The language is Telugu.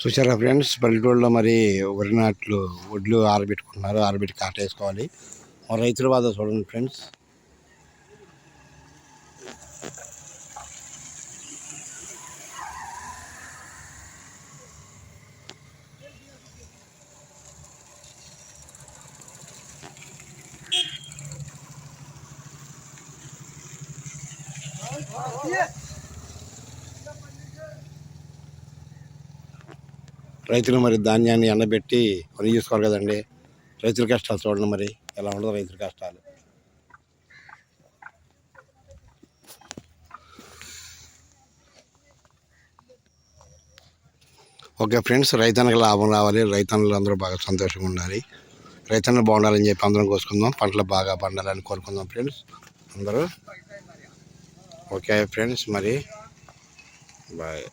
చూసారా ఫ్రెండ్స్, పల్లెటూరులో మరి వరి నాట్లు ఒడ్లు ఆరబెట్టుకుంటున్నారు. ఆరబెట్టి కాటేసుకోవాలి. మా రైతుల బాధ చూడండి ఫ్రెండ్స్. రైతులు మరి ధాన్యాన్ని ఎండబెట్టి కొని చేసుకోవాలి కదండి. రైతుల కష్టాలు చూడండి మరి ఎలా ఉండదు రైతుల కష్టాలు. ఓకే ఫ్రెండ్స్, రైతన్నకి లాభం రావాలి. రైతన్నలు అందరూ బాగా సంతోషంగా ఉండాలి. రైతన్నలు బాగుండాలని చెప్పి అందరం కోసుకుందాం. పంటలు బాగా పండాలని కోరుకుందాం ఫ్రెండ్స్ అందరూ. ఓకే ఫ్రెండ్స్, మరి బాయ్.